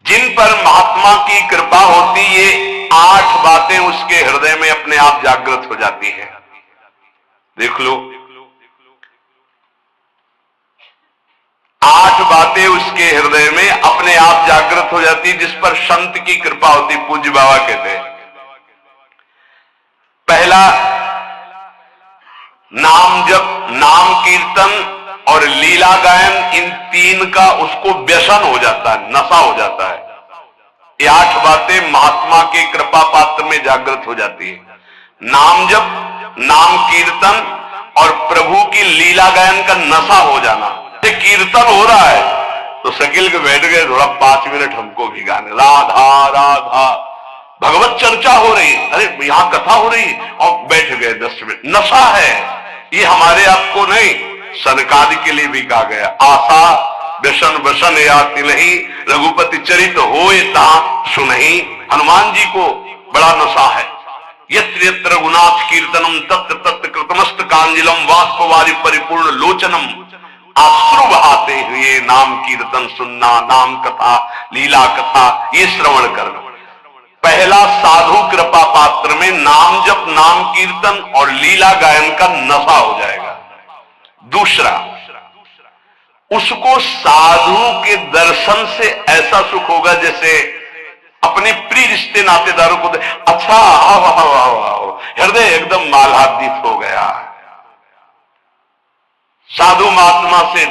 जिन पर महात्मा की कृपा होती, ये 8 बातें उसके हृदय में अपने आप जागृत हो जाती है। देख लो, 8 बातें उसके हृदय में अपने आप जागृत हो जाती, जिस पर संत की कृपा होती। पूज्य बाबा कहते हैं, पहला नाम जप, नाम कीर्तन और लीला गायन, इन 3 का उसको व्यसन हो जाता है, नशा हो जाता है। ये 8 बातें महात्मा के कृपा पात्र में जागृत हो जाती है। नाम जप, नाम कीर्तन और प्रभु की लीला गायन का नशा हो जाना। कीर्तन हो रहा है तो शकील के बैठ गए, थोड़ा 5 मिनट हमको भी गाने, राधा राधा, भगवत चर्चा हो रही, अरे यहां कथा हो रही और बैठ गए 10 मिनट। नशा है ये, हमारे आपको नहीं, सनकादि के लिए भी कहा गया, आशा व्यसन वसन याति नहीं, रघुपति चरित होए ता सुनहि। हनुमान जी को बड़ा नशा है। यत्र यत्र रघुनाथ कीर्तनम तत्र तत्र कृतमस्त कांजलम वाष्पवारि परिपूर्ण लोचनम। अश्रु बहाते हुए नाम कीर्तन सुनना, नाम कथा, लीला कथा, ये श्रवण करना। पहला, साधु कृपा पात्र में नाम जप, नाम कीर्तन और लीला गायन का नशा हो जाएगा। दूसरा, उसको साधु के दर्शन से ऐसा सुख होगा जैसे अपने प्रिय रिश्ते नातेदारों को अच्छा, आओ, हृदय एकदम मालादित हो गया। साधु महात्मा से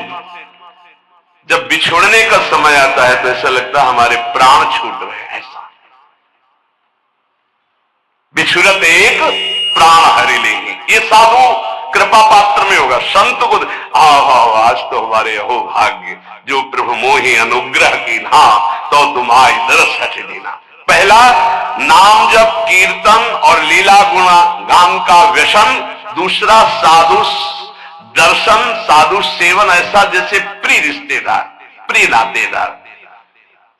जब बिछुड़ने का समय आता है तो ऐसा लगता है हमारे प्राण छूट रहे हैं। ऐसा बिछुड़त एक प्राण हरि लेंगे, ये साधु कृपा पात्र में होगा। संत को आज तो हमारे अहो भाग्य, जो प्रभु मोहि अनुग्रह की ना, तो तुम्हारी दरस हट देना। पहला, नाम जप कीर्तन और लीला गुणा गान का व्यसन। दूसरा, साधु दर्शन, साधु सेवन, ऐसा जैसे प्रिय रिश्तेदार, प्रिय नातेदार,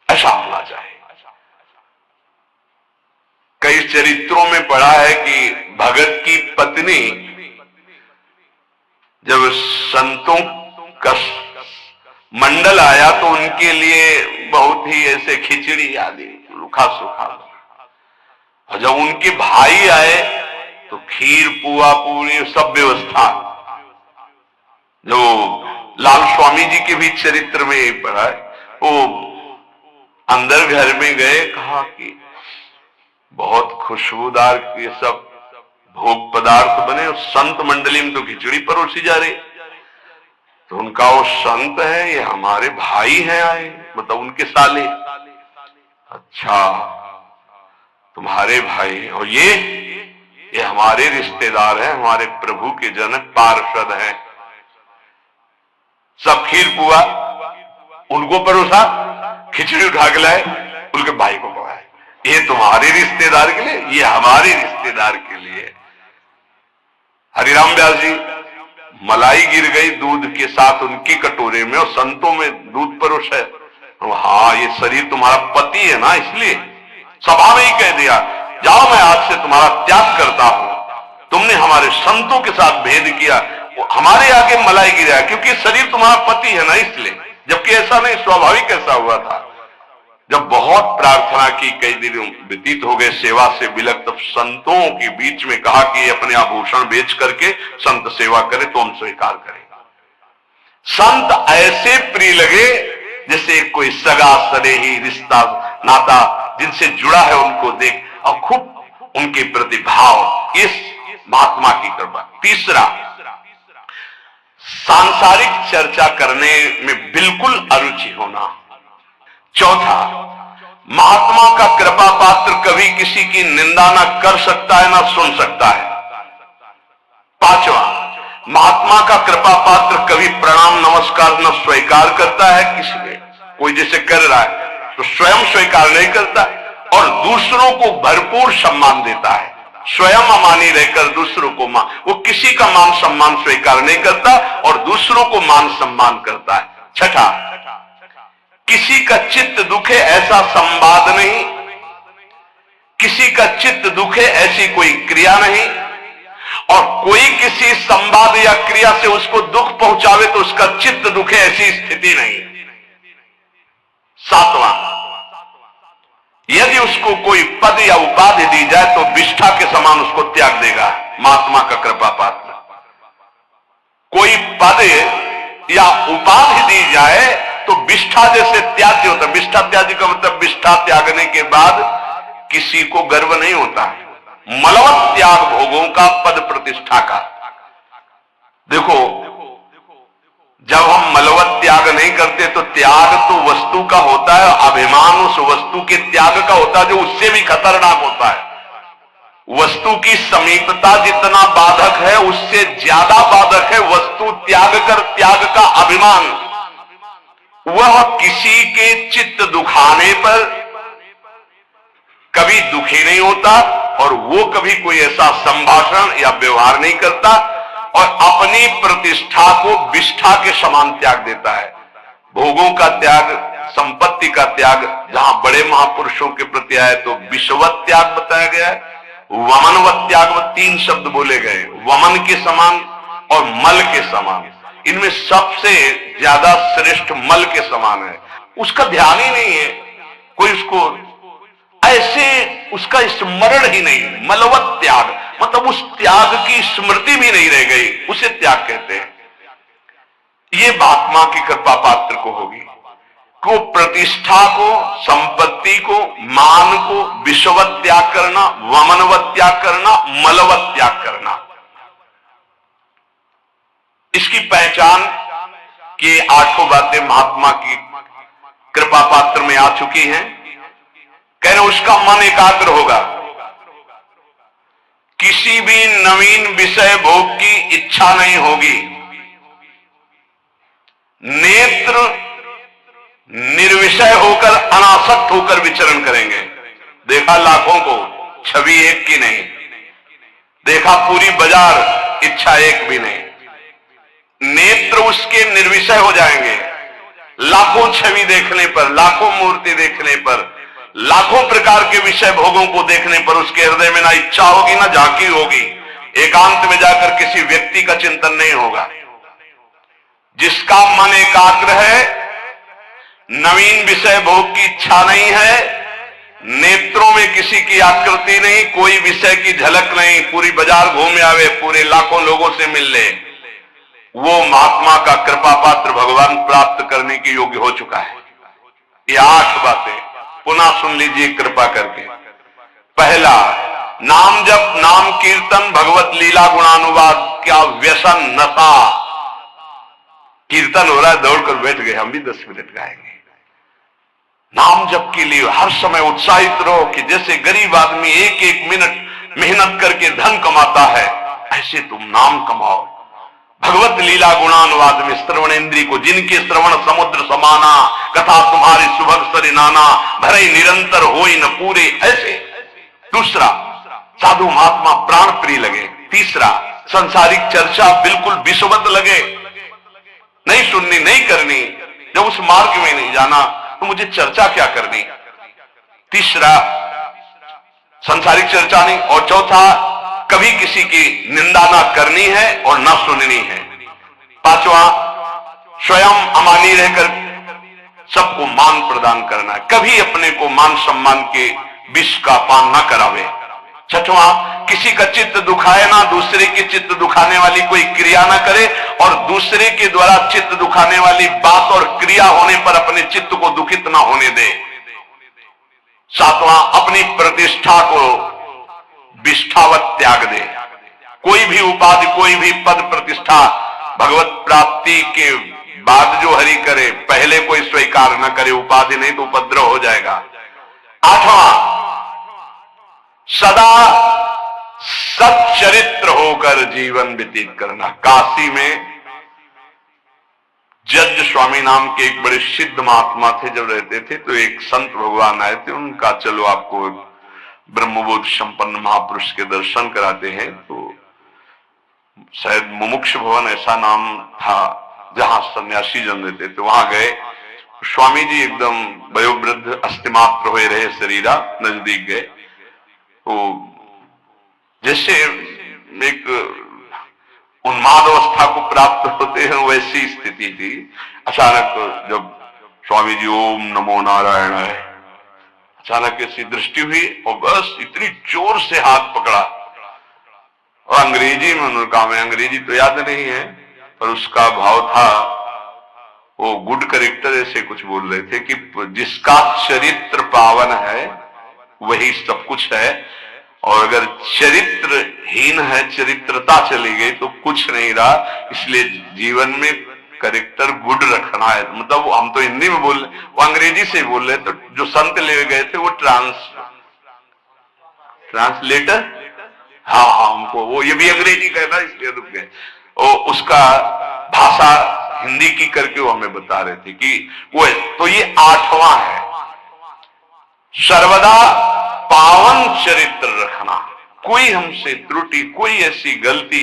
ऐसा होना चाहिए। कई चरित्रों में पढ़ा है कि भगत की पत्नी जब संतों का मंडल आया तो उनके लिए बहुत ही ऐसे खिचड़ी आदि रूखा सूखा, और जब उनके भाई आए तो खीर पुआ पूरी सब व्यवस्था। जो लाल स्वामी जी के भी चरित्र में पढ़ा है, वो अंदर घर में गए, कहा कि बहुत खुशबूदार ये सब भोग पदार्थ बने, और संत मंडली में तो खिचड़ी परोसी जा रही। तो उनका वो संत है, ये हमारे भाई हैं आए, मतलब उनके साले। अच्छा, तुम्हारे भाई हैं, और ये हमारे रिश्तेदार हैं, हमारे प्रभु के जनक पार्षद हैं। सब खीर पुआ उनको परोसा, खिचड़ी उठा के लाए, उनके भाई को पकाए। ये तुम्हारे रिश्तेदार के लिए, ये हमारे रिश्तेदार के लिए। हरिराम व्यास जी, मलाई गिर गई दूध के साथ उनकी कटोरे में, और संतों में दूध परोस है। हाँ, ये शरीर तुम्हारा पति है ना, इसलिए सभा में ही कह दिया, जाओ मैं आज से तुम्हारा त्याग करता हूं। तुमने हमारे संतों के साथ भेद किया, हमारे आगे मलाई गिरा, क्योंकि शरीर तुम्हारा पति है ना, इसलिए। जबकि ऐसा नहीं, स्वाभाविक ऐसा हुआ था। जब बहुत प्रार्थना की, कई दिन व्यतीत हो गए सेवा से विलक्त, तब संतों के बीच में कहा कि अपने आभूषण बेच करके संत सेवा करे तो हम स्वीकार करेंगे। संत ऐसे प्रिय लगे जैसे कोई सगा सनेही रिश्ता नाता जिनसे जुड़ा है, उनको देख और खूब उनके प्रति भाव, इस महात्मा की कृपा। तीसरा, सांसारिक चर्चा करने में बिल्कुल अरुचि होना। चौथा, महात्मा का कृपा पात्र कभी किसी की निंदा ना कर सकता है ना सुन सकता है। पांचवा, महात्मा का कृपा पात्र कभी प्रणाम नमस्कार न स्वीकार करता है किसी में, कोई जैसे कर रहा है तो स्वयं स्वीकार नहीं करता, और दूसरों को भरपूर सम्मान देता है। स्वयं अमानी रहकर दूसरों को मान, वो किसी का मान सम्मान स्वीकार नहीं करता और दूसरों को मान सम्मान करता है। छठा, किसी का चित्त दुखे ऐसा संवाद नहीं, किसी का चित्त दुखे ऐसी कोई क्रिया नहीं, और कोई किसी संवाद या क्रिया से उसको दुख पहुंचावे तो उसका चित्त दुखे ऐसी स्थिति नहीं। सातवां, यदि उसको कोई पद या उपाधि दी जाए तो विष्ठा के समान उसको त्याग देगा महात्मा का कृपा पात्र। कोई पद या उपाधि दी जाए तो विष्ठा जैसे त्याज्य होता। विष्ठा त्याज्य का मतलब विष्ठा त्यागने के बाद किसी को गर्व नहीं होता। मलवत त्याग भोगों का, पद प्रतिष्ठा का। देखो, जब हम मलवत त्याग नहीं करते तो त्याग तो वस्तु का होता है, अभिमान उस वस्तु के त्याग का होता है जो उससे भी खतरनाक होता है। वस्तु की समीपता जितना बाधक है उससे ज्यादा बाधक है वस्तु त्याग का अभिमान। वह किसी के चित्त दुखाने पर कभी दुखी नहीं होता और वो कभी कोई ऐसा संभाषण या व्यवहार नहीं करता और अपनी प्रतिष्ठा को विष्ठा के समान त्याग देता है। भोगों का त्याग, संपत्ति का त्याग जहां बड़े महापुरुषों के प्रति आए तो विषवत त्याग बताया गया है, वमनवत त्याग, 3 शब्द बोले गए, वमन के समान और मल के समान। इनमें सबसे ज्यादा श्रेष्ठ मल के समान है। उसका ध्यान ही नहीं है, कोई उसको ऐसे उसका स्मरण ही नहीं। मलवत त्याग मतलब उस त्याग की स्मृति भी नहीं रह गई, उसे त्याग कहते हैं। ये महात्मा की कृपा पात्र को होगी को प्रतिष्ठा को, संपत्ति को, मान को विषवत त्याग करना, वमनवत त्याग करना, मलवत त्याग करना। इसकी पहचान कि 8 बातें महात्मा की कृपा पात्र में आ चुकी हैं। कह रहे उसका मन एकाग्र होगा, किसी भी नवीन विषय भोग की इच्छा नहीं होगी, नेत्र निर्विषय होकर अनासक्त होकर विचरण करेंगे। देखा लाखों को, छवि एक की नहीं, देखा पूरी बाजार, इच्छा एक भी नहीं। नेत्र उसके निर्विषय हो जाएंगे। लाखों छवि देखने पर, लाखों मूर्ति देखने पर, लाखों प्रकार के विषय भोगों को देखने पर उसके हृदय में ना इच्छा होगी ना झांकी होगी। एकांत में जाकर किसी व्यक्ति का चिंतन नहीं होगा। जिसका मन एकाग्र है, नवीन विषय भोग की इच्छा नहीं है, नेत्रों में किसी की आकृति नहीं, कोई विषय की झलक नहीं, पूरी बाजार घूम आवे, पूरे लाखों लोगों से मिल ले, वो महात्मा का कृपा पात्र भगवान प्राप्त करने के योग्य हो चुका है। ये 8 बातें पुनः सुन लीजिए कृपा करके। पहला, नाम जप, नाम कीर्तन, भगवत लीला गुणानुवाद क्या व्यसन, नशा। कीर्तन हो रहा है, दौड़कर बैठ गए, हम भी 10 मिनट गाएंगे। नाम जप के लिए हर समय उत्साहित रहो कि जैसे गरीब आदमी 1-1 मिनट मेहनत करके धन कमाता है, ऐसे तुम नाम कमाओ। भगवत लीला गुणानुवाद में श्रवणेन्द्रिय को, जिनके श्रवण समुद्र समाना, कथा तुम्हारी सुभग सरि नाना, भरे निरंतर होई न पूरे, ऐसे। दूसरा, साधु महात्मा प्राण प्रिय लगे। तीसरा, संसारिक चर्चा बिल्कुल विषवत लगे, नहीं सुननी, नहीं करनी। जब उस मार्ग में नहीं जाना तो मुझे चर्चा क्या करनी। तीसरा, संसारिक चर्चा नहीं। और चौथा, कभी किसी की निंदा ना करनी है और ना सुननी है। 5वां, स्वयं अमानी रहकर सबको मान प्रदान करना है, कभी अपने को मान सम्मान के विष का पान ना करावे। 6वां, किसी का चित्त दुखाए ना, दूसरे के चित्त दुखाने वाली कोई क्रिया ना करे और दूसरे के द्वारा चित्त दुखाने वाली बात और क्रिया होने पर अपने चित्त को दुखित ना होने दे। 7वां, अपनी प्रतिष्ठा को विष्ठावत त्याग दे। कोई भी उपाधि, कोई भी पद प्रतिष्ठा भगवत प्राप्ति के बाद जो हरि करे, पहले कोई स्वीकार न करे। उपाधि नहीं तो उपद्रव हो जाएगा। 8वां, सदा सच्चरित्र होकर जीवन व्यतीत करना। काशी में जज स्वामी नाम के एक बड़े सिद्ध महात्मा थे, जब रहते थे तो एक संत भगवान आए थे, उनका चलो आपको ब्रह्मबोध संपन्न महापुरुष के दर्शन कराते हैं। तो शायद मुमुक्ष भवन ऐसा नाम था जहां सन्यासी जन रहते थे, वहां गए। स्वामी जी एकदम वयोवृद्ध, अस्थिमात्र हुए रहे शरीरा, नजदीक गए तो जैसे एक उन्माद अवस्था को प्राप्त होते हैं वैसी स्थिति थी। अचानक जब स्वामी जी ओम नमो नारायण है, अचानक ऐसी दृष्टि हुई और बस इतनी जोर से हाथ पकड़ा और अंग्रेजी में उन्होंने कहा, मैं अंग्रेजी तो याद नहीं है पर उसका भाव था, वो गुड करेक्टर ऐसे कुछ बोल रहे थे कि जिसका चरित्र पावन है वही सब कुछ है, और अगर चरित्रहीन है, चरित्रता चली गई तो कुछ नहीं रहा। इसलिए जीवन में करेक्टर गुड रखना है। मतलब हम तो हिंदी में बोल रहे, वो अंग्रेजी से बोल रहे, तो जो संत ले गए थे वो ट्रांसलेटर, हाँ हमको वो ये भी अंग्रेजी कहना इसलिए रुक गए। उसका भाषा हिंदी की करके वो हमें बता रहे थे कि वो, तो ये 8वां है, सर्वदा पावन चरित्र रखना। कोई हमसे त्रुटि, कोई ऐसी गलती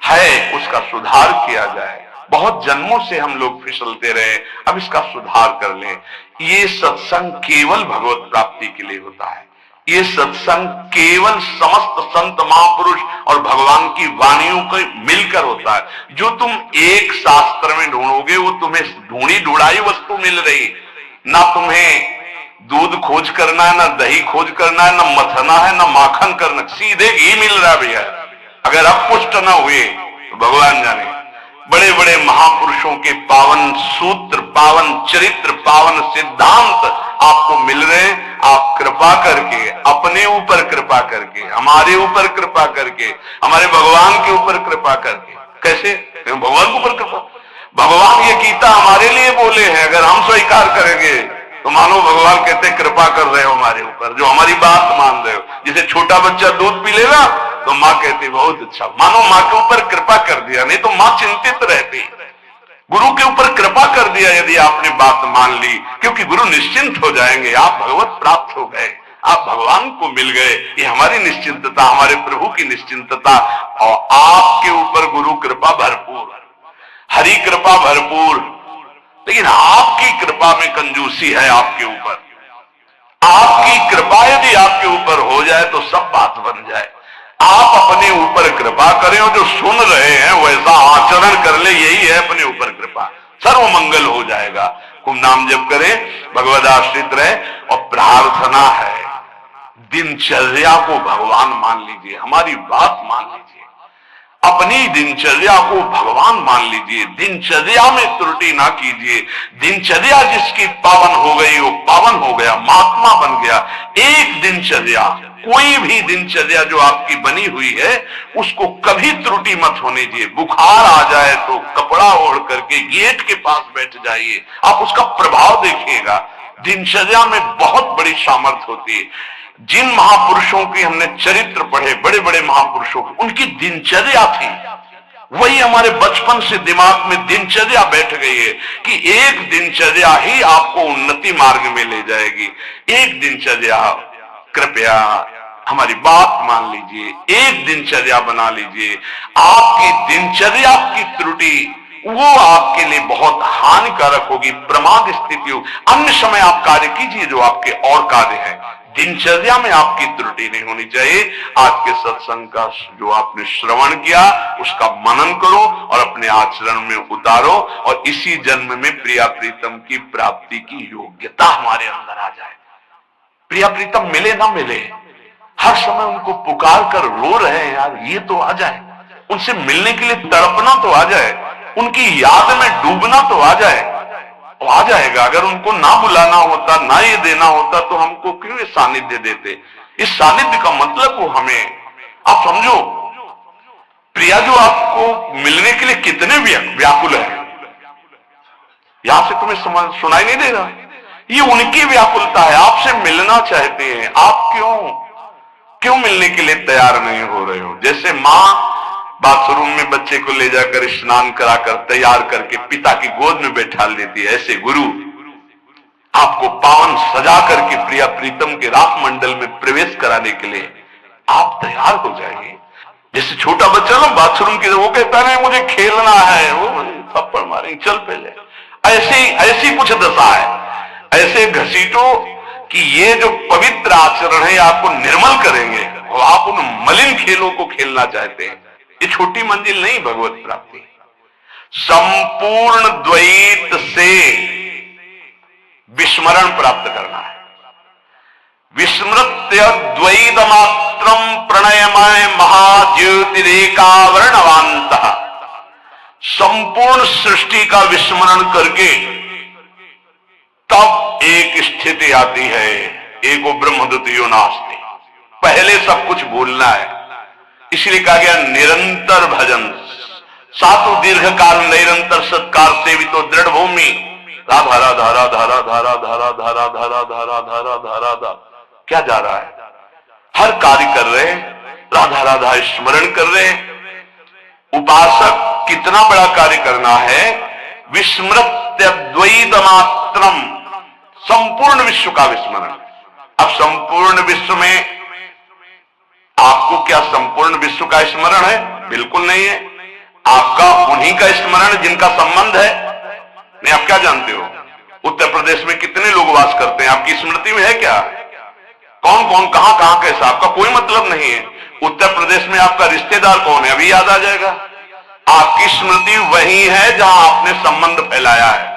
है उसका सुधार किया जाए। बहुत जन्मों से हम लोग फिसलते रहे, अब इसका सुधार कर लें। ये सत्संग केवल भगवत प्राप्ति के लिए होता है। ये सत्संग केवल समस्त संत महापुरुष और भगवान की वाणियों को मिलकर होता है। जो तुम एक शास्त्र में ढूंढोगे वो तुम्हें ढूंढी ढूंढाई वस्तु मिल रही, ना तुम्हें दूध खोज करना है, ना दही खोज करना है, ना मथना है, ना माखन करना, सीधे घी मिल रहा है भैया। अगर अब पुष्ट ना हुए तो भगवान जाने। बड़े बड़े महापुरुषों के पावन सूत्र, पावन चरित्र, पावन सिद्धांत आपको मिल रहे हैं। आप कृपा करके, अपने ऊपर कृपा करके, हमारे ऊपर कृपा करके, हमारे भगवान के ऊपर कृपा करके, कैसे भगवान के ऊपर कृपा, भगवान ये गीता हमारे लिए बोले हैं, अगर हम स्वीकार करेंगे तो मानो भगवान कहते कृपा कर रहे हो हमारे ऊपर, जो हमारी बात मान रहे हो। जैसे छोटा बच्चा दूध पी लेगा तो माँ कहती बहुत अच्छा, मानो माँ के ऊपर कृपा कर दिया, नहीं तो माँ चिंतित रहती। गुरु के ऊपर कृपा कर दिया यदि आपने बात मान ली, क्योंकि गुरु निश्चिंत हो जाएंगे, आप भगवत प्राप्त हो गए, आप भगवान को मिल गए। ये हमारी निश्चिंतता, हमारे प्रभु की निश्चिंतता। और आपके ऊपर गुरु कृपा भरपूर, हरि कृपा भरपूर, लेकिन आपकी कृपा में कंजूसी है आपके ऊपर। आपकी कृपा यदि आपके ऊपर हो जाए तो सब बात बन जाए। आप अपने ऊपर कृपा करें और जो सुन रहे हैं वैसा आचरण कर ले, यही है अपने ऊपर कृपा, सर्व मंगल हो जाएगा। खूब नाम जप करें, भगवद आश्रित रहे। और प्रार्थना है, दिनचर्या को भगवान मान लीजिए, हमारी बात मान लीजिए, अपनी दिनचर्या को भगवान मान लीजिए, दिनचर्या में त्रुटि ना कीजिए। दिनचर्या जिसकी पावन हो गई वो पावन हो गया, महात्मा बन गया। एक दिनचर्या, कोई भी दिनचर्या जो आपकी बनी हुई है उसको कभी त्रुटि मत होने दीजिए। बुखार आ जाए तो कपड़ा ओढ़ करके गेट के पास बैठ जाइए, आप उसका प्रभाव देखिएगा। दिनचर्या में बहुत बड़ी सामर्थ्य होती है। जिन महापुरुषों की हमने चरित्र पढ़े, बड़े बड़े महापुरुषों की, उनकी दिनचर्या थी, वही हमारे बचपन से दिमाग में दिनचर्या बैठ गई है कि एक दिनचर्या ही आपको उन्नति मार्ग में ले जाएगी। एक दिनचर्या, कृपया हमारी बात मान लीजिए, एक दिनचर्या बना लीजिए। आपकी दिनचर्या की त्रुटि वो आपके लिए बहुत हानिकारक होगी, प्रमाद स्थिति हो। अन्य समय आप कार्य कीजिए जो आपके और कार्य है, दिनचर्या में आपकी त्रुटि नहीं होनी चाहिए। आज के सत्संग का जो आपने श्रवण किया उसका मनन करो और अपने आचरण में उतारो, और इसी जन्म में प्रिया प्रीतम की प्राप्ति की योग्यता हमारे अंदर आ जाए। प्रिया प्रीतम मिले ना मिले, हर समय उनको पुकार कर रो रहे हैं यार, ये तो आ जाए, उनसे मिलने के लिए तड़पना तो आ जाए, उनकी याद में डूबना तो आ जाए, तो आ जाएगा। अगर उनको ना बुलाना होता, ना ये देना होता तो हमको क्यों ये सानिध्य देते। इस सानिध्य का मतलब वो हमें, आप समझो, प्रिया जो आपको मिलने के लिए कितने व्याकुल है, यहां से तुम्हें सुनाई नहीं दे रहा, ये उनकी व्याकुलता है, आपसे मिलना चाहते हैं। आप क्यों मिलने के लिए तैयार नहीं हो रहे हो। जैसे माँ बाथरूम में बच्चे को ले जाकर स्नान कराकर तैयार करके पिता की गोद में बैठा देती है, ऐसे गुरु आपको पावन सजा करके प्रिया प्रीतम के रास मंडल में प्रवेश कराने के लिए आप तैयार हो जाएंगे। जैसे छोटा बच्चा ना बाथरूम की, वो कहता है मुझे खेलना है, वो थप्पड़ मारेंगे, चल पहले। ऐसी कुछ दशा है। ऐसे घसीटो कि ये जो पवित्र आचरण है आपको निर्मल करेंगे, और आप उन मलिन खेलों को खेलना चाहते हैं। ये छोटी मंजिल नहीं भगवत प्राप्ति, संपूर्ण द्वैत से विस्मरण प्राप्त करना है। विस्मृत्य द्वैतमात्रम प्रणयमय महाज्योतिरेकावर्णवान्तः, संपूर्ण सृष्टि का विस्मरण करके तब एक स्थिति आती है, एको ब्रह्म द्वितीयो नास्ति। पहले सब कुछ भूलना है, इसलिए कहा गया निरंतर भजन। सातु दीर्घ काल निरंतर सत्कार सेवितो दृढ़ भूमि। राधा राधा राधा राधा राधा राधा राधा राधा राधा राधा राधा, क्या जा रहा है? हर कार्य कर रहे, राधा राधा स्मरण कर रहे। उपासक कितना बड़ा कार्य करना है, विस्मृत्य द्वैतमात्रम, संपूर्ण विश्व का विस्मरण। अब संपूर्ण विश्व में आपको क्या संपूर्ण विश्व का स्मरण है? बिल्कुल नहीं है। आपका उन्हीं का स्मरण जिनका संबंध है। नहीं, आप क्या जानते हो उत्तर प्रदेश में कितने लोग वास करते हैं? आपकी स्मृति में है क्या? कौन कौन कहां कहां कैसा? आपका कोई मतलब नहीं है। उत्तर प्रदेश में आपका रिश्तेदार कौन है? अभी याद आ जाएगा। आपकी स्मृति वही है जहां आपने संबंध फैलाया है।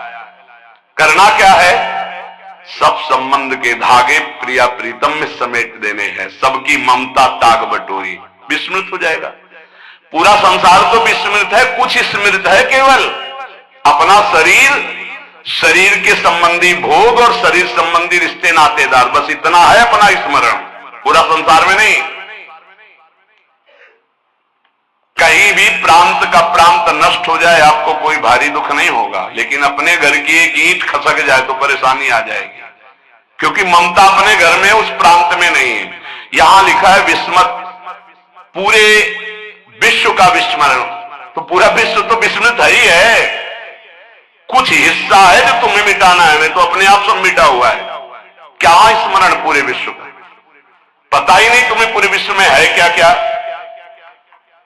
करना क्या है? सब संबंध के धागे प्रिया प्रीतम में समेट देने हैं। सबकी ममता ताग बटोरी, विस्मृत हो जाएगा। पूरा संसार तो विस्मृत है, कुछ स्मृत है केवल अपना शरीर, शरीर के संबंधी भोग और शरीर संबंधी रिश्ते नातेदार, बस इतना है अपना स्मरण। पूरा संसार में नहीं। कहीं भी प्रांत का प्रांत नष्ट हो जाए आपको कोई भारी दुख नहीं होगा, लेकिन अपने घर की एक ईंट खसक जाए तो परेशानी आ जाएगी, क्योंकि ममता अपने घर में उस प्रांत में नहीं है। यहां लिखा है विस्मृत, पूरे विश्व का विस्मरण, तो पूरा विश्व तो विस्मृत ही है। कुछ हिस्सा है जो तुम्हें मिटाना है, नहीं तो अपने आप सब मिटा हुआ है। क्या स्मरण पूरे विश्व का? पता ही नहीं तुम्हें पूरे विश्व में है क्या क्या।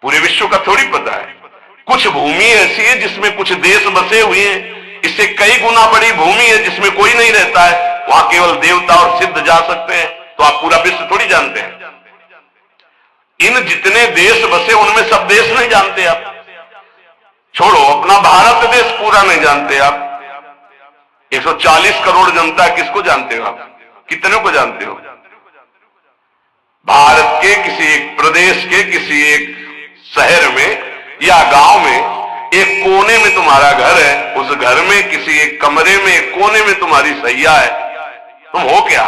पूरे विश्व का थोड़ी पता है। कुछ भूमि ऐसी है जिसमें कुछ देश बसे हुए हैं, इससे कई गुना बड़ी भूमि है जिसमें कोई नहीं रहता है, वहां केवल देवता और सिद्ध जा सकते हैं। तो आप पूरा विश्व थोड़ी जानते हैं। इन जितने देश बसे उनमें सब देश नहीं जानते आप। छोड़ो, अपना भारत देश पूरा नहीं जानते आप। 140 करोड़ जनता, किसको जानते हो आप? कितने को जानते हो? भारत के किसी एक प्रदेश के किसी एक शहर में या गांव में एक कोने में तुम्हारा घर है, उस घर में किसी एक कमरे में एक कोने में तुम्हारी सैया है, तुम हो क्या?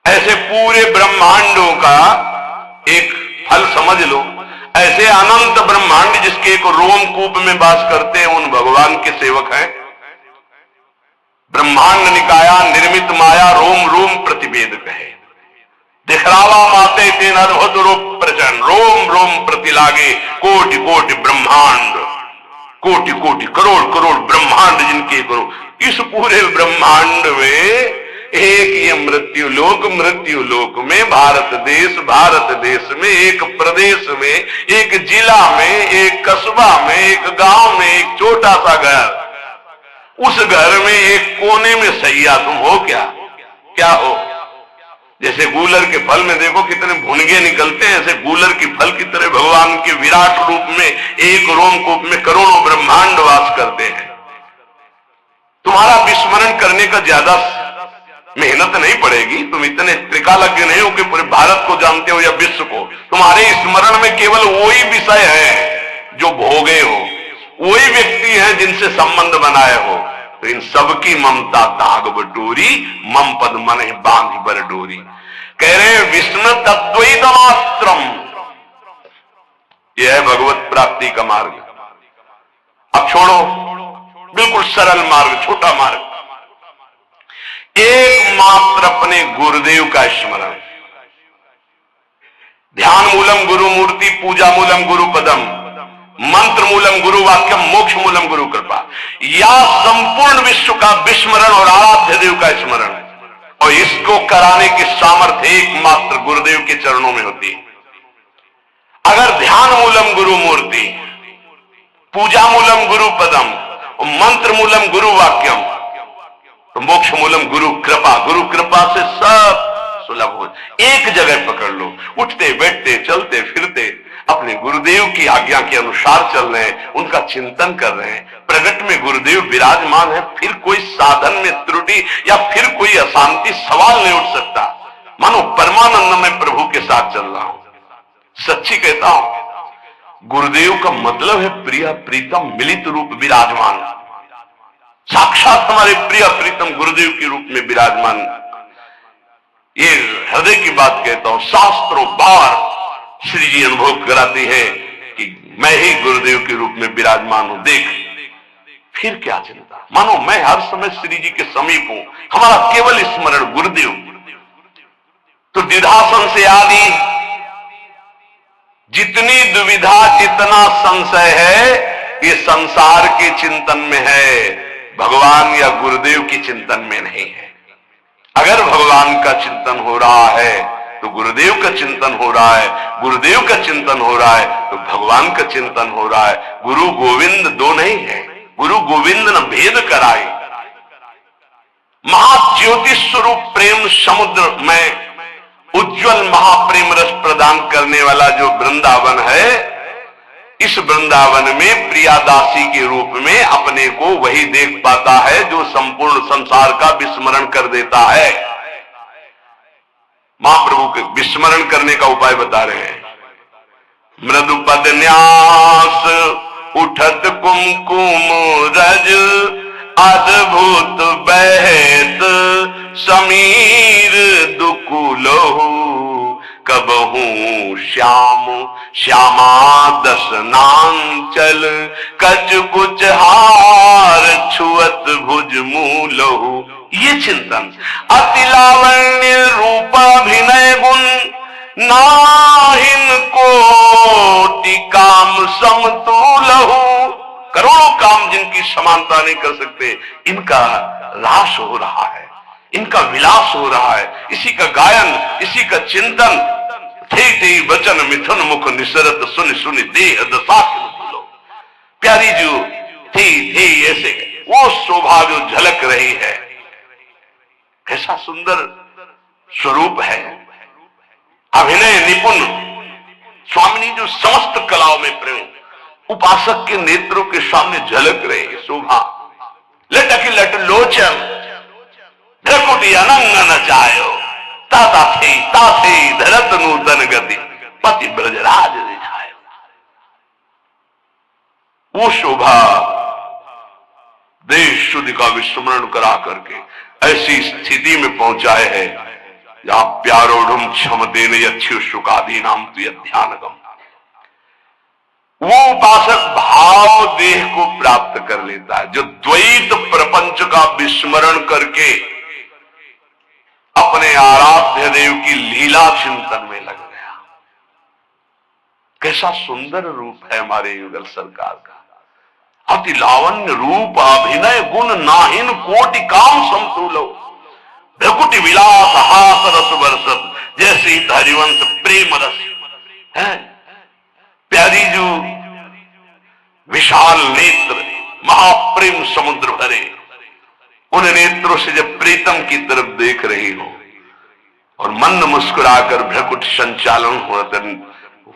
ऐसे पूरे ब्रह्मांडों का एक फल समझ लो। ऐसे अनंत ब्रह्मांड जिसके एक रोमकूप में वास करते हैं, उन भगवान के सेवक हैं। ब्रह्मांड निकाया निर्मित माया रोम रोम प्रतिवेद कहे, दिखरावा माते तेन अद्भुत रूप प्रचंड, रोम रोम प्रति लागे कोटि कोटि ब्रह्मांड, कोटि कोटि करोड़ करोड़ ब्रह्मांड जिनके करो। इस पूरे ब्रह्मांड में एक ये मृत्यु लोक में भारत देश में एक प्रदेश में, एक जिला में, एक कस्बा में, एक गांव में एक छोटा सा घर, उस घर में एक कोने में सैया, तुम हो क्या? क्या हो? जैसे गूलर के फल में देखो कितने भुनगे निकलते हैं, ऐसे गूलर की फल की तरह भगवान के विराट रूप में एक रोमकूप में करोड़ों ब्रह्मांड वास करते हैं। तुम्हारा विस्मरण करने का ज्यादा मेहनत नहीं पड़ेगी। तुम इतने त्रिकालज्ञ नहीं हो कि पूरे भारत को जानते हो या विश्व को। तुम्हारे स्मरण में केवल वही विषय है जो भोगे हो, वही व्यक्ति है जिनसे संबंध बनाए हो। तो इन सबकी ममता ताग बटोरी, मम पद मन बांध बर डोरी। कह रहे विस्मृत अद्वैतमात्रम, यह है भगवत प्राप्ति का मार्ग। अब छोड़ो, बिल्कुल सरल मार्ग, छोटा मार्ग, एकमात्र अपने गुरुदेव का स्मरण। ध्यान मूलम गुरु मूर्ति, पूजा मूलम गुरु पदम, मंत्र मूलम गुरु वाक्यम, मोक्ष मूलम गुरु कृपा। या संपूर्ण विश्व का विस्मरण और आराध्य देव का स्मरण, और इसको कराने की सामर्थ्य एकमात्र गुरुदेव के चरणों में होती है। अगर ध्यान मूलम गुरु मूर्ति, पूजा मूलम गुरु पदम, मंत्र मूलम गुरु वाक्यम, तो मोक्ष मूलम गुरु कृपा, गुरु कृपा से सब सुलभ हो। एक जगह पकड़ लो, उठते बैठते चलते फिरते अपने गुरुदेव की आज्ञा के अनुसार चल रहे हैं, उनका चिंतन कर रहे हैं। प्रगट में गुरुदेव विराजमान है, फिर कोई साधन में त्रुटि या फिर कोई अशांति सवाल नहीं उठ सकता। परमानंद में प्रभु के साथ चल रहा हूं। सच्ची कहता हूं, गुरुदेव का मतलब है प्रिय प्रीतम मिलित रूप विराजमान। साक्षात हमारे प्रिय प्रीतम गुरुदेव के रूप में विराजमान। ये हृदय की बात कहता हूं, शास्त्रों बार श्री जी अनुभव कराते हैं कि मैं ही गुरुदेव के रूप में विराजमान हूं। देख फिर क्या चिंता, मानो मैं हर समय श्री जी के समीप हूं, हमारा केवल स्मरण गुरुदेव। तो द्विधासन से आदि जितनी दुविधा जितना संशय है ये संसार के चिंतन में है, भगवान या गुरुदेव के चिंतन में नहीं है। अगर भगवान का चिंतन हो रहा है तो गुरुदेव का चिंतन हो रहा है, गुरुदेव का चिंतन हो रहा है तो भगवान का चिंतन हो रहा है। गुरु गोविंद दो नहीं है, गुरु गोविंद न भेद कराए। महाज्योति स्वरूप प्रेम समुद्र में उज्जवल महाप्रेम रस प्रदान करने वाला जो वृंदावन है, इस वृंदावन में प्रियादासी के रूप में अपने को वही देख पाता है जो संपूर्ण संसार का विस्मरण कर देता है। महाप्रभु के विस्मरण करने का उपाय बता रहे हैं। मृदुपद न्यास उठत कुमकुम रज अद्भुत बहत समीर दुकुलहु कबहू श्याम श्यामा दसनांचल कच कुछ हार छुअत भुज मूलहु। ये चिंतन अति लावण्य रूपाभिनय गुण नाहिन कोटि काम समतुलहु। करोड़ों काम जिनकी समानता नहीं कर सकते, इनका रास हो रहा है, इनका विलास हो रहा है। इसी का गायन, इसी का चिंतन। थे थे वचन मिथुन मुख निसरत सुन सुन देह दशा। प्यारी जो थे ऐसे वो शोभा जो झलक रही है, कैसा सुंदर स्वरूप है। अभिनय निपुण स्वामिनी जो समस्त कलाओं में प्रेम, उपासक के नेत्रों के सामने झलक रही शोभा। लटकी लट लोचन भ्रकुटी अनंग नचायो ताथे धरत नूतन गति पति ब्रजराज दिखायो। वो शोभा देश शुद्ध का विस्मरण करा करके ऐसी स्थिति में पहुंचाए है जहां प्यारोढ़ क्षम देने अच्छी शुकादी नाम तुय ध्यानगम। वो उपासक भाव देह को प्राप्त कर लेता है जो द्वैत प्रपंच का विस्मरण करके अपने आराध्य देव की लीला चिंतन में लग गया। कैसा सुंदर रूप है हमारे युगल सरकार का। अति लावण्य रूप अभिनय गुण नाहिन कोटि काम समतुलो। भ्रकुटि विलास हास रस बरसत जैसे हरिवंश प्रेम रस है। प्यारी जो विशाल नेत्र महाप्रेम समुद्र भरे, उन नेत्रों से जब प्रीतम की तरफ देख रही हो और मंद मुस्कुराकर भ्रकुट संचालन हो,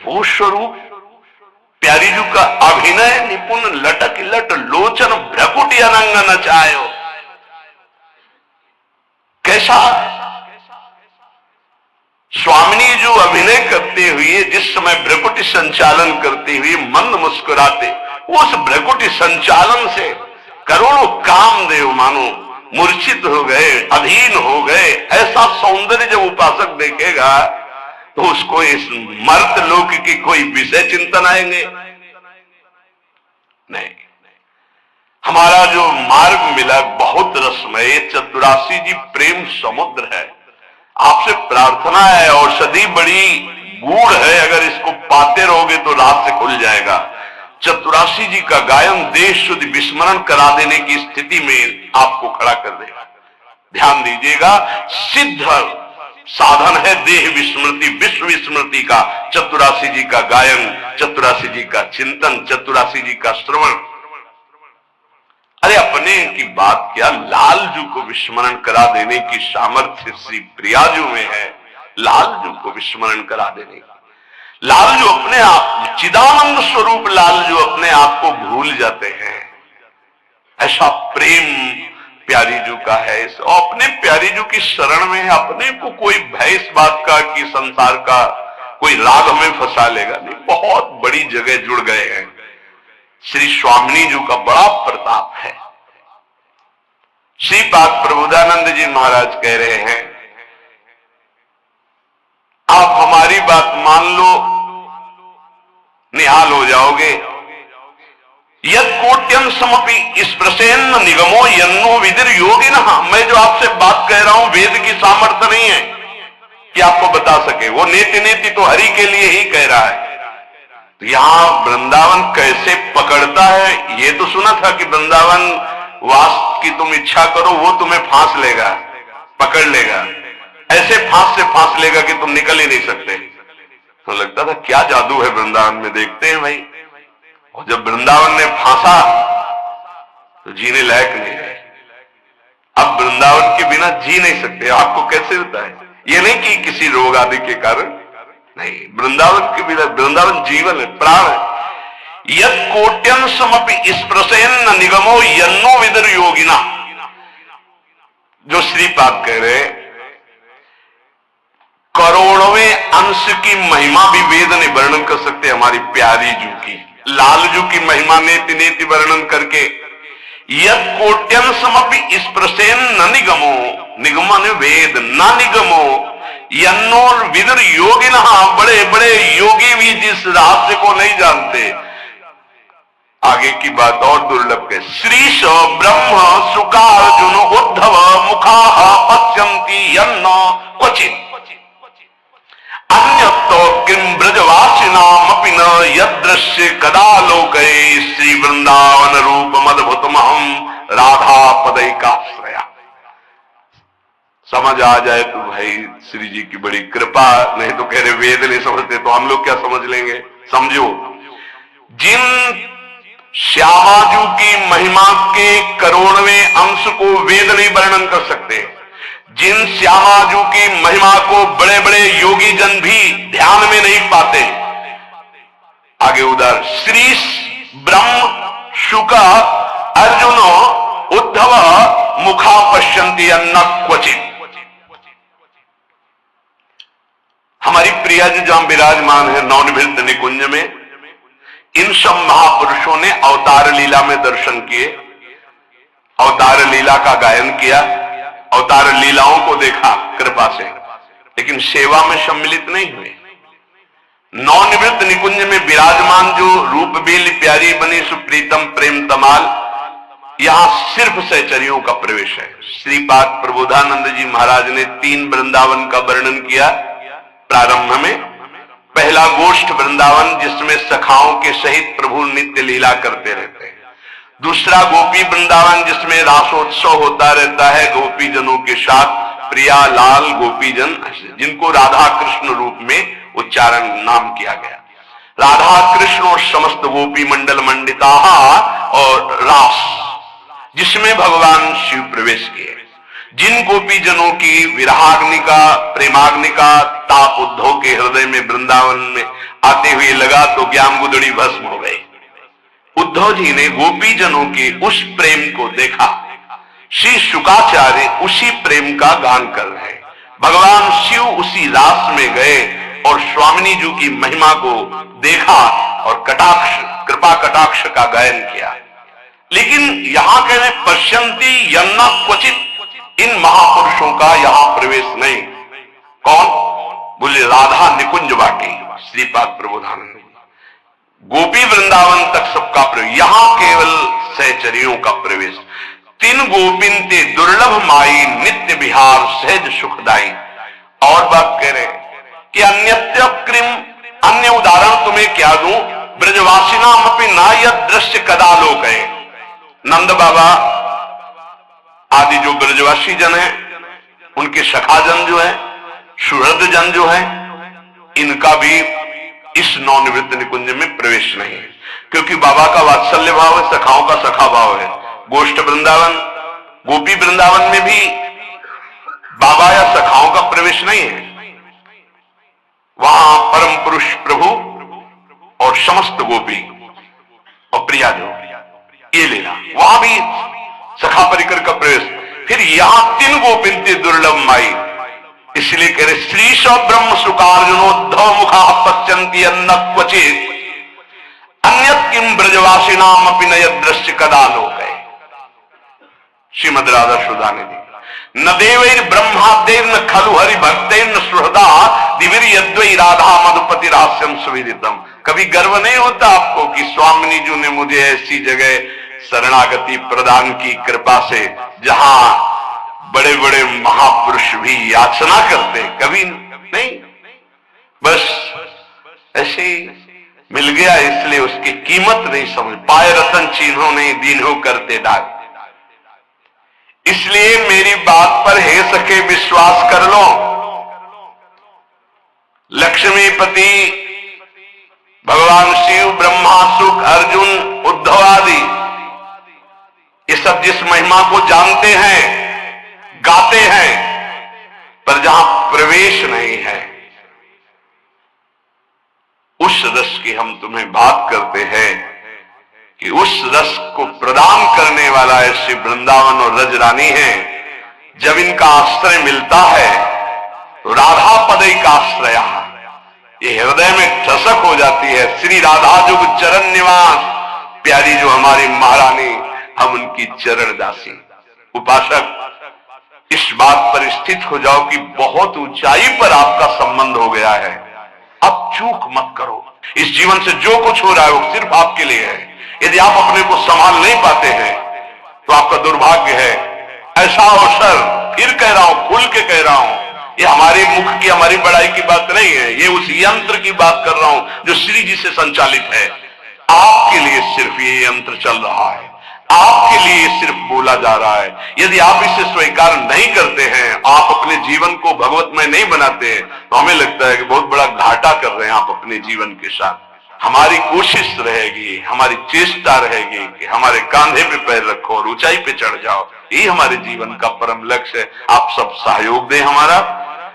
वो स्वरूप प्यारी जी का अभिनय निपुण लटक लट लोचन भ्रकुटी अनंग नचायो। कैसा स्वामिनी जो अभिनय करते हुए जिस समय भ्रकुटी संचालन करते हुए मंद मुस्कुराते, उस भ्रकुटी संचालन से करोड़ों कामदेव मानो मूर्छित हो गए, अधीन हो गए। ऐसा सौंदर्य जब उपासक देखेगा तो उसको इस मर्त लोक की कोई विषय चिंतन आएंगे नहीं। हमारा जो मार्ग मिला बहुत रसमय, चतुरासी जी प्रेम समुद्र है। आपसे प्रार्थना है, औषधि बड़ी गूढ़ है, अगर इसको पाते रहोगे तो रात से खुल जाएगा। चतुरासी जी का गायन देश शुद्ध विस्मरण करा देने की स्थिति में आपको खड़ा कर देगा। ध्यान दीजिएगा, सिद्ध साधन है देह विस्मृति विश्व विस्मृति का चतुरासी जी का गायन, चतुरासी जी का चिंतन, चतुरासी जी का श्रवण। अरे अपने की बात क्या, लालजू को विस्मरण करा देने की सामर्थ्य श्री प्रियाजू में है। लालजू को विस्मरण करा देने का, लालजू अपने आप चिदानंद स्वरूप लालजू अपने आप को भूल जाते हैं। ऐसा प्रेम प्यारी जू का है, और अपने प्यारी जू की शरण में है। अपने को कोई भय इस बात का कि संसार का कोई राग हमें फंसा लेगा नहीं, बहुत बड़ी जगह जुड़ गए हैं। श्री स्वामिनी जू का बड़ा प्रताप है। श्रीपाद प्रबोधानंद जी महाराज कह रहे हैं, आप हमारी बात मान लो, निहाल हो जाओगे। यद कोट्यम समपि स्पृशेन्न निगमो यन्नो विदिर योगिनः। मैं जो आपसे बात कह रहा हूं वेद की सामर्थ्य नहीं है कि आपको बता सके, वो नेति नेति तो हरि के लिए ही कह रहा है। तो यहां वृंदावन कैसे पकड़ता है, ये तो सुना था कि वृंदावन वास की तुम इच्छा करो वो तुम्हें फांस लेगा, पकड़ लेगा, ऐसे फांस से फांस लेगा कि तुम निकल ही नहीं सकते। तो लगता था क्या जादू है वृंदावन में, देखते हैं भाई। और जब वृंदावन ने फांसा तो जीने लायक नहीं है। अब वृंदावन के बिना जी नहीं सकते। आपको कैसे होता है, ये नहीं कि किसी रोग आदि के कारण नहीं, वृंदावन के बिना, वृंदावन जीवन है, प्राण है। यद कोट्यन समपि स्पृशेन्न निगमो यन्नो विदुर योगिना। जो श्रीपाद कह रहे, करोड़वें अंश की महिमा भी वेद ने वर्णन कर सकते हमारी प्यारी जू की, लाल जू की महिमा नेति नेति वर्णन करके। यद कोट्यन समपि स्पृशेन्न निगमो, निगमन वेद, न निगमो यन्नो विदुर योगिनः। बड़े बड़े योगी भी जिस रहस्य को नहीं जानते। आगे की बात और दुर्लभ है। श्रीश ब्रह्म सुकार्जुन उद्धव मुखा पश्यन्ति यन्न क्वचित् अन्यतो किम ब्रजवासिनामपि न यदृश्य कदा लोके। श्री वृंदावन रूप मदभुतमहम राधा पदैकाश्रया। समझ आ जाए तो भाई श्री जी की बड़ी कृपा, नहीं तो कह रहे वेद नहीं समझते तो हम लोग क्या समझ लेंगे। समझो, जिन श्यामाजू की महिमा के करोड़वें अंश को वेद नहीं वर्णन कर सकते, जिन श्यामाजू की महिमा को बड़े बड़े योगी जन भी ध्यान में नहीं पाते। आगे उधर श्री ब्रह्म शुक अर्जुन उद्धव मुखा पश्यन्ति अन्न क्वचित्। हमारी प्रिया जी जहां विराजमान है नवनिभृत निकुंज में, इन सब महापुरुषों ने अवतार लीला में दर्शन किए, अवतार लीला का गायन किया, अवतार लीलाओं को देखा कृपा से, लेकिन सेवा में सम्मिलित नहीं हुए। नवनिवृत्त निकुंज में विराजमान जो रूप बेल प्यारी बनी सुप्रीतम प्रेम तमाल, यहां सिर्फ सहचरियों का प्रवेश है। श्रीपाद प्रबोधानंद जी महाराज ने 3 वृंदावन का वर्णन किया प्रारंभ में। पहला गोष्ठ वृंदावन जिसमें सखाओं के सहित प्रभु नित्य लीला करते रहते हैं। दूसरा गोपी वृंदावन जिसमें रासोत्सव होता रहता है गोपी जनों के साथ, प्रिया लाल गोपी जन, जिनको राधा कृष्ण रूप में उच्चारण नाम किया गया। राधा कृष्ण और समस्त गोपी मंडल मंडिता और रास जिसमें भगवान शिव प्रवेश किए। जिन गोपी जनों की विरहाग्नि का प्रेमाग्नि का ताप उद्धव के हृदय में वृंदावन में आते हुए लगा तो ज्ञान गुदड़ी भस्म हो गई। उद्धव जी ने गोपी जनों के उस प्रेम को देखा। श्री शुकाचार्य उसी प्रेम का गान कर रहे। भगवान शिव उसी रास में गए और स्वामिनी जी की महिमा को देखा और कटाक्ष कृपा कटाक्ष का गायन किया। लेकिन यहां कह रहे पश्यन्ति यन्न क्वचित्, इन महापुरुषों का यहां प्रवेश नहीं। कौन? बोले राधा निकुंज बाटी श्रीपाद प्रबोधानंद। गोपी वृंदावन तक सबका प्रवेश, यहां केवल सहचरियों का प्रवेश। 3 गोपिन ते दुर्लभ माई नित्य विहार सहज सुखदाई। और बात कह रहे कि अन्यत्य कृम, अन्य उदाहरण तुम्हें क्या दूं, ब्रजवासिनाम अपि न यद दृश्य कदा लोक है। नंद बाबा आदि जो ब्रजवासी जन है, उनके सखा जन जो है, सुहृद जन जो है, इनका भी इस नवनिवृत्त निकुंज में प्रवेश नहीं है, क्योंकि बाबा का वात्सल्य भाव है, सखाओं का सखा भाव है। गोष्ठ वृंदावन गोपी वृंदावन में भी बाबा या सखाओं का प्रवेश नहीं है। वहां परम पुरुष प्रभु और समस्त गोपी और प्रिया जो ये लेना, वहां भी सखा परिकर का प्रवेश। फिर यहां 3 गोपिनते दुर्लभ माई, इसलिए कह रहे श्रीश ब्रह्म सुकार्जुनोद्धव मुखा पश्यंती अन्न क्वचित अन्यत किम ब्रजवासी नाम अपि नय दृश्य कदा लोक। श्रीमद राधा सुधाने दी न देवैर ब्रह्मादेर न खलु हरि भक्तेर न सुहृदा दिविर यद्वै राधा मधुपति रास्यम सुविदितम। कभी गर्व नहीं होता आपको कि स्वामिनी जी ने मुझे ऐसी जगह शरणागति प्रदान की कृपा से जहां बड़े बड़े महापुरुष भी याचना करते? कभी नहीं, बस ऐसे मिल गया, इसलिए उसकी कीमत नहीं समझ पाए। रतन चिन्हों नहीं दीन्हों करते डाक। इसलिए मेरी बात पर हे सके विश्वास कर लो। लक्ष्मीपति, भगवान शिव, ब्रह्मा, शुक, अर्जुन, उद्धव आदि ये सब जिस महिमा को जानते हैं, गाते हैं, पर जहां प्रवेश नहीं है, उस रस की हम तुम्हें बात करते हैं कि उस रस को प्रदान करने वाला ऐसे वृंदावन और रजरानी है। जब इनका आश्रय मिलता है तो राधा पदई का आश्रय ये हृदय में ठसक हो जाती है। श्री राधा जुग चरण निवास, प्यारी जो हमारी महारानी, हम उनकी चरण दासी। उपासक, इस बात पर स्थित हो जाओ कि बहुत ऊंचाई पर आपका संबंध हो गया है। अब चूक मत करो। इस जीवन से जो कुछ हो रहा है वो सिर्फ आपके लिए है। यदि आप अपने को संभाल नहीं पाते हैं तो आपका दुर्भाग्य है। ऐसा अवसर, फिर कह रहा हूं, खुल के कह रहा हूं, ये हमारे मुख की, हमारी बड़ाई की बात नहीं है, ये उस यंत्र की बात कर रहा हूं जो श्री जी से संचालित है। आपके लिए सिर्फ ये यंत्र चल रहा है, आपके लिए सिर्फ बोला जा रहा है। यदि आप इसे स्वीकार नहीं करते हैं, आप अपने जीवन को भगवतमय नहीं बनाते हैं, तो हमें लगता है कि बहुत बड़ा घाटा कर रहे हैं आप अपने जीवन के साथ। हमारी कोशिश रहेगी, हमारी चेष्टा रहेगी कि हमारे कांधे पे पैर रखो और ऊंचाई पे चढ़ जाओ। यही हमारे जीवन का परम लक्ष्य है। आप सब सहयोग दें हमारा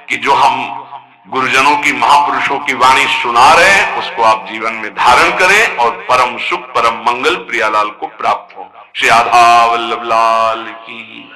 कि जो हम गुरुजनों की, महापुरुषों की वाणी सुना रहे हैं उसको आप जीवन में धारण करें और परम सुख, परम मंगल प्रियालाल को प्राप्त हो। श्री राधा वल्लभ लाल की।